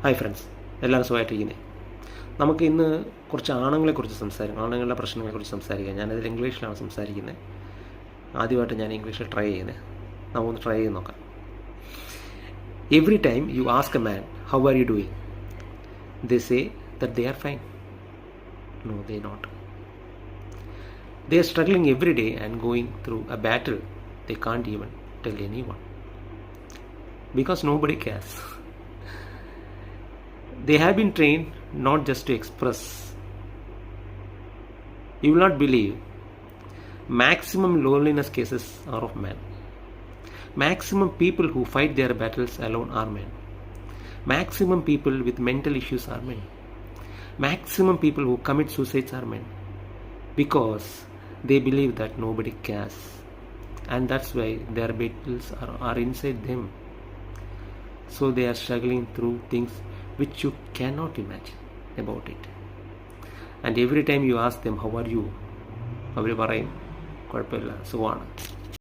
Hi friends, എല്ലാവരും സുഖമായിട്ടിരിക്കുന്നത്. നമുക്ക് ഇന്ന് കുറച്ച് ആണുങ്ങളെക്കുറിച്ച് സംസാരിക്കാം, ആണുങ്ങളുടെ പ്രശ്നങ്ങളെക്കുറിച്ച് സംസാരിക്കാം. ഞാനതിൽ ഇംഗ്ലീഷിലാണ് സംസാരിക്കുന്നത്. ആദ്യമായിട്ട് ഞാൻ ഇംഗ്ലീഷിൽ ട്രൈ ചെയ്യുന്നത്. നമുക്കൊന്ന് ട്രൈ ചെയ്ത് നോക്കാം. Every time you ask a man how are you doing, they say that they are fine. No, they not. They are struggling every day and going through a battle they can't even tell anyone because nobody cares. They have been trained not just to express. You will not believe, maximum loneliness cases are of men. Maximum people who fight their battles alone are men. Maximum people with mental issues are men. Maximum people who commit suicides are men. Because they believe that nobody cares, and that's why their battles are inside them. So they are struggling through things which you cannot imagine about it. And every time you ask them how are you, അവർ പറയും കുഴപ്പമില്ല, സുഖമാണ്.